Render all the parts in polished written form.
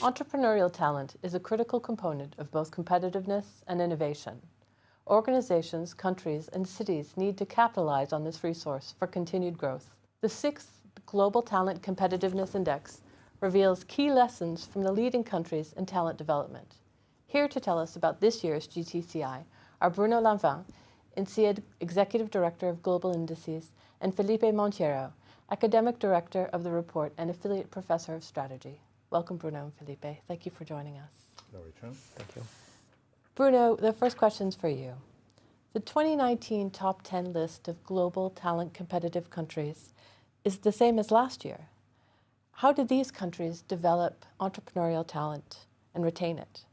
Entrepreneurial talent is a critical component of both competitiveness and innovation. Organizations, countries, and cities need to capitalize on this resource for continued growth. The 6th Global Talent Competitiveness Index reveals key lessons from the leading countries in talent development. Here to tell us about this year's GTCI are Bruno Lanvin, INSEAD Executive Director of Global Indices, and Felipe Monteiro, Academic Director of the report and Affiliate Professor of Strategy. Welcome, Bruno and Felipe. Thank you for joining us. Hello, Richard. Thank you. Bruno, the first question's for you. The 2019 top 10 list of global talent competitive countries is the same as last year. How did these countries develop entrepreneurial talent and retain it?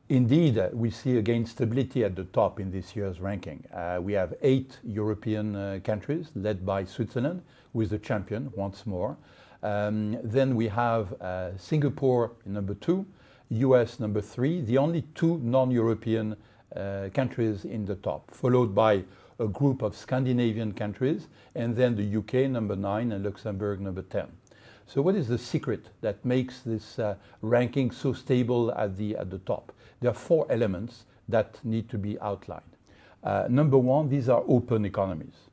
Indeed, we see again stability at the top in this year's ranking. We have 8 European countries led by Switzerland, who is the champion once more. Then we have Singapore number 2, US number 3, the only 2 non-European countries in the top, followed by a group of Scandinavian countries, and then the UK number 9 and Luxembourg number 10. So what is the secret that makes this ranking so stable at the top? There are 4 elements that need to be outlined. Number 1, these are open economies.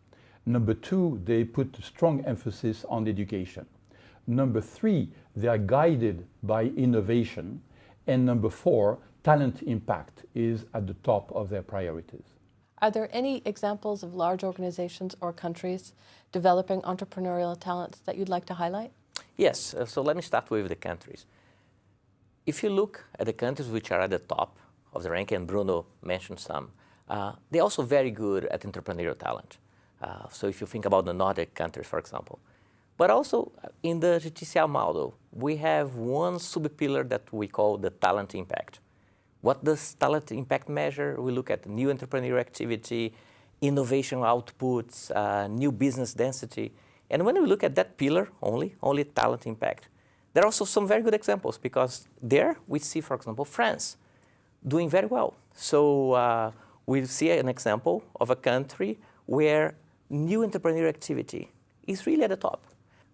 Number 2, they put strong emphasis on education. Number 3, they are guided by innovation. And number 4, talent impact is at the top of their priorities. Are there any examples of large organizations or countries developing entrepreneurial talents that you'd like to highlight? Yes, so let me start with the countries. If you look at the countries which are at the top of the ranking, and Bruno mentioned some, they're also very good at entrepreneurial talent. So if you think about the Nordic countries, for example. But also in the GTCI model, we have one sub-pillar that we call the talent impact. What does talent impact measure? We look at new entrepreneurial activity, innovation outputs, new business density. And when we look at that pillar only talent impact, there are also some very good examples because there we see, for example, France doing very well. So we see an example of a country where new entrepreneurial activity is really at the top.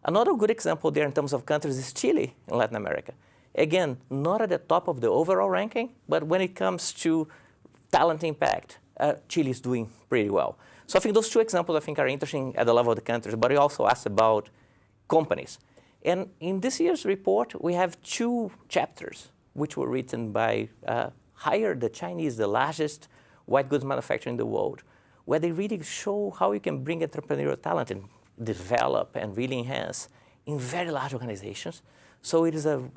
Another good example there in terms of countries is Chile in Latin America. Again, not at the top of the overall ranking, but when it comes to talent impact, Chile is doing pretty well. So I think those 2 examples are interesting at the level of the countries, but you also asked about companies. And in this year's report, we have 2 chapters which were written by Hire the Chinese, the largest white goods manufacturer in the world, where they really show how you can bring entrepreneurial talent and develop and really enhance in very large organizations. So it is a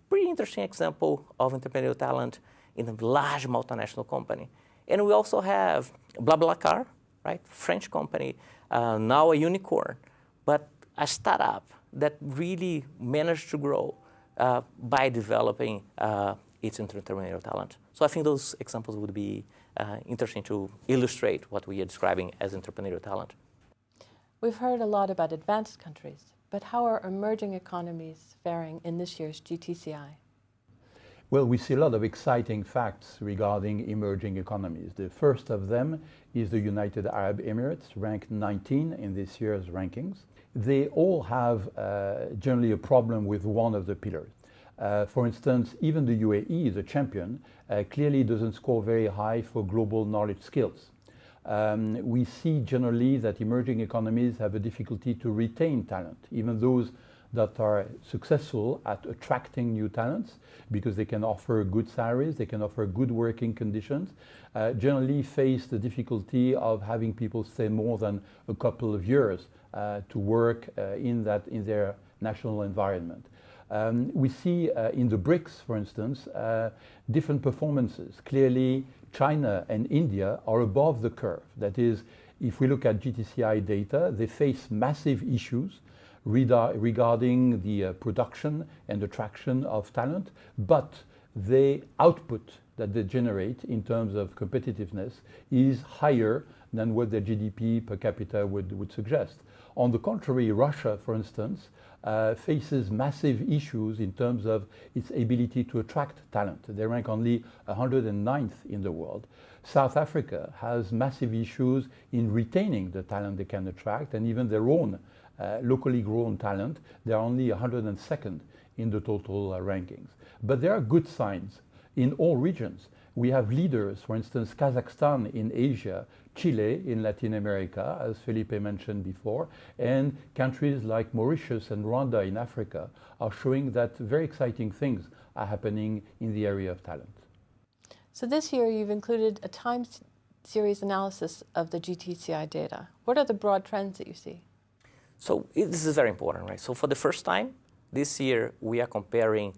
pretty interesting example of entrepreneurial talent in a large multinational company. And we also have BlaBlaCar, right? French company, now a unicorn, but a startup that really managed to grow by developing its entrepreneurial talent. So I think those examples would be interesting to illustrate what we are describing as entrepreneurial talent. We've heard a lot about advanced countries, but how are emerging economies faring in this year's GTCI? Well, we see a lot of exciting facts regarding emerging economies. The first of them is the United Arab Emirates, ranked 19 in this year's rankings. They all have generally a problem with one of the pillars. For instance, even the UAE, the champion, clearly doesn't score very high for global knowledge skills. We see generally that emerging economies have a difficulty to retain talent, even those that are successful at attracting new talents because they can offer good salaries, they can offer good working conditions, generally face the difficulty of having people stay more than a couple of years to work in their national environment. We see in the BRICS, for instance, different performances. Clearly, China and India are above the curve. That is, if we look at GTCI data, they face massive issues regarding the production and attraction of talent, but the output that they generate in terms of competitiveness is higher than what their GDP per capita would suggest. On the contrary, Russia, for instance, faces massive issues in terms of its ability to attract talent. They rank only 109th in the world. South Africa has massive issues in retaining the talent they can attract, and even their own locally grown talent, they're only 102nd in the total rankings. But there are good signs in all regions. We have leaders, for instance, Kazakhstan in Asia, Chile in Latin America, as Felipe mentioned before, and countries like Mauritius and Rwanda in Africa are showing that very exciting things are happening in the area of talent. So this year you've included a time series analysis of the GTCI data. What are the broad trends that you see? So this is very important, right? So for the first time this year, we are comparing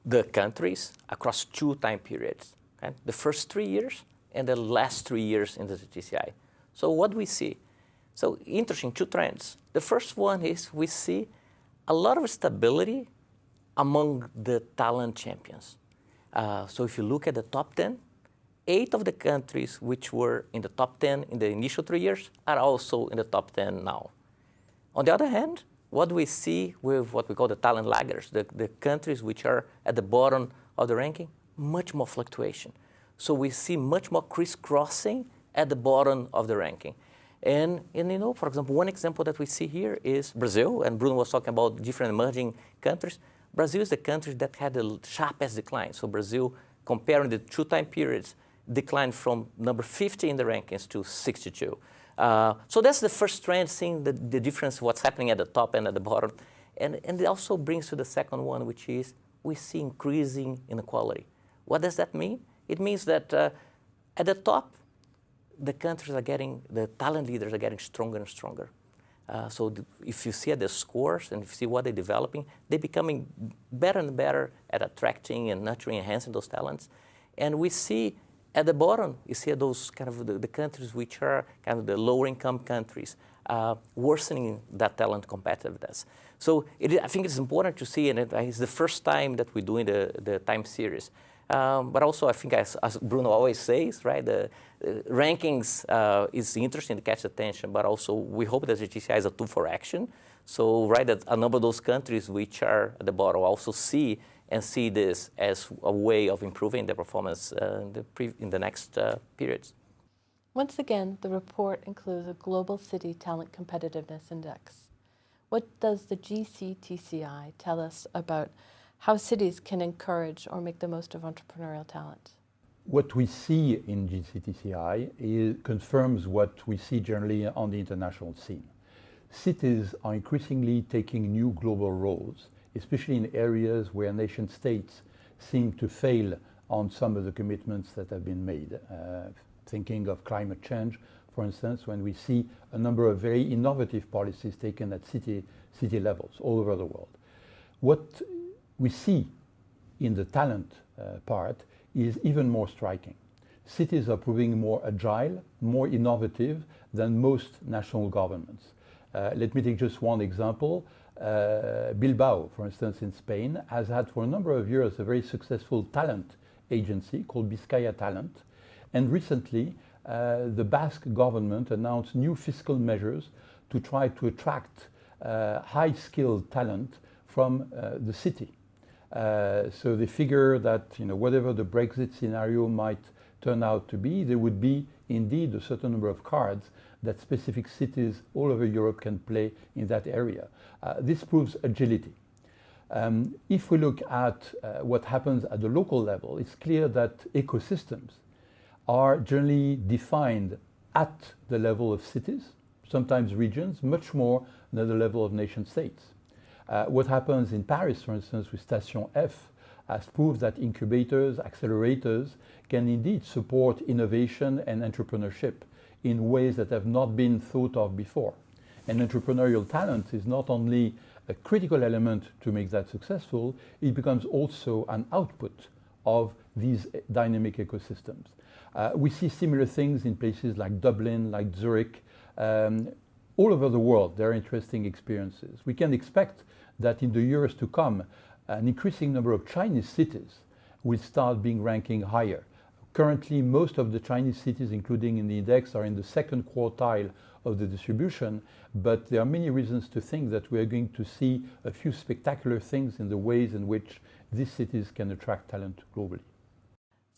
the countries across 2 time periods, okay? The first 3 years and the last 3 years in the GTCI. So what we see? So interesting, 2 trends. The first one is we see a lot of stability among the talent champions. So if you look at the top 10, 8 of the countries which were in the top 10 in the initial 3 years are also in the top 10 now. On the other hand, what we see with what we call the talent laggers, the countries which are at the bottom of the ranking, much more fluctuation. So we see much more crisscrossing at the bottom of the ranking. And you know, for example, one example that we see here is Brazil, and Bruno was talking about different emerging countries. Brazil is the country that had the sharpest decline. So Brazil, comparing the 2 time periods, declined from number 50 in the rankings to 62. So that's the first trend, seeing the difference, what's happening at the top and at the bottom. And it also brings to the second one, which is we see increasing inequality. What does that mean? It means that at the top, the countries are getting, the talent leaders are getting stronger and stronger. So if you see at the scores and if you see what they're developing, they're becoming better and better at attracting and nurturing, enhancing those talents. And we see at the bottom, you see those kind of the countries which are kind of the lower income countries, worsening that talent competitiveness. So I think it's important to see, and it's the first time that we're doing the time series. But also, I think, as Bruno always says, right, the rankings is interesting to catch attention, but also we hope that the GTCI is a tool for action. So, right, that a number of those countries which are at the bottom also see this as a way of improving their performance in the next periods. Once again, the report includes a Global City Talent Competitiveness Index. What does the GCTCI tell us about how cities can encourage or make the most of entrepreneurial talent? What we see in GCTCI confirms what we see generally on the international scene. Cities are increasingly taking new global roles, especially in areas where nation states seem to fail on some of the commitments that have been made. Thinking of climate change, for instance, when we see a number of very innovative policies taken at city levels all over the world. What we see in the talent part is even more striking. Cities are proving more agile, more innovative than most national governments. Let me take just one example. Bilbao, for instance, in Spain, has had for a number of years a very successful talent agency called Bizkaia Talent. And recently, the Basque government announced new fiscal measures to try to attract high-skilled talent from the city. So they figure that, you know, whatever the Brexit scenario might turn out to be, there would be indeed a certain number of cards that specific cities all over Europe can play in that area. This proves agility. If we look at what happens at the local level, it's clear that ecosystems are generally defined at the level of cities, sometimes regions, much more than the level of nation states. What happens in Paris, for instance, with Station F, has proved that incubators, accelerators can indeed support innovation and entrepreneurship in ways that have not been thought of before. And entrepreneurial talent is not only a critical element to make that successful, it becomes also an output of these dynamic ecosystems. We see similar things in places like Dublin, like Zurich. All over the world, there are interesting experiences. We can expect that in the years to come, an increasing number of Chinese cities will start being ranking higher. Currently, most of the Chinese cities, including in the index, are in the second quartile of the distribution, but there are many reasons to think that we are going to see a few spectacular things in the ways in which these cities can attract talent globally.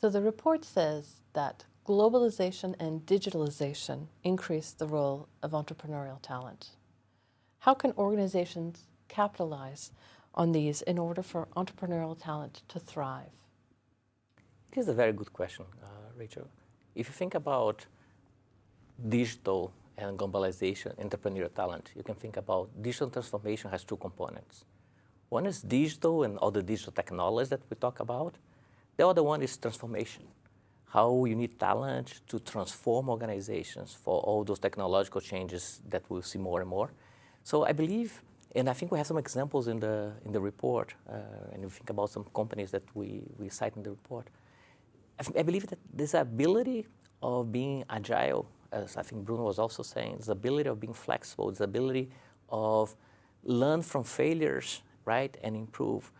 So the report says that globalization and digitalization increase the role of entrepreneurial talent. How can organizations capitalize on these in order for entrepreneurial talent to thrive? It is a very good question, Rachel. If you think about digital and globalization, entrepreneurial talent, you can think about digital transformation has two components. One is digital and all the digital technologies that we talk about. The other one is transformation. How you need talent to transform organizations for all those technological changes that we'll see more and more. So I believe, and I think we have some examples in the report, and you think about some companies that we cite in the report. I believe that this ability of being agile, as I think Bruno was also saying, this ability of being flexible, this ability of learn from failures, right, and improve.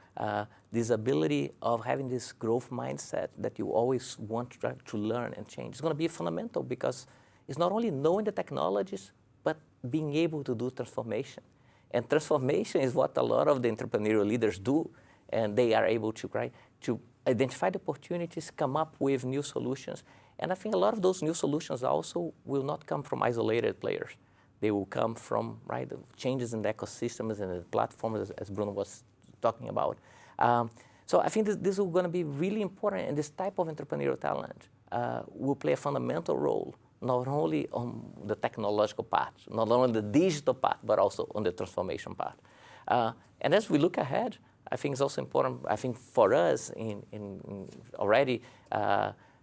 This ability of having this growth mindset that you always want to learn and change. It's going to be fundamental because it's not only knowing the technologies, but being able to do transformation. And transformation is what a lot of the entrepreneurial leaders do, and they are able to, right, to identify the opportunities, come up with new solutions. And I think a lot of those new solutions also will not come from isolated players. They will come from, right, the changes in the ecosystems and the platforms, as Bruno was talking about. So I think this is going to be really important, and this type of entrepreneurial talent will play a fundamental role, not only on the technological part, not only the digital part, but also on the transformation part. And as we look ahead, I think it's also important, I think for us in already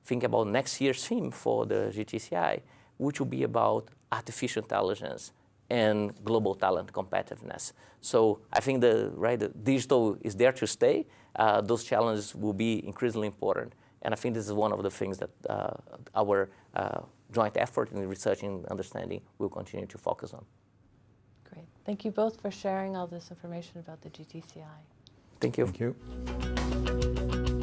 think about next year's theme for the GTCI, which will be about artificial intelligence and global talent competitiveness. So I think the digital is there to stay. Those challenges will be increasingly important. And I think this is one of the things that our joint effort in research and understanding will continue to focus on. Great. Thank you both for sharing all this information about the GTCI. Thank you. Thank you.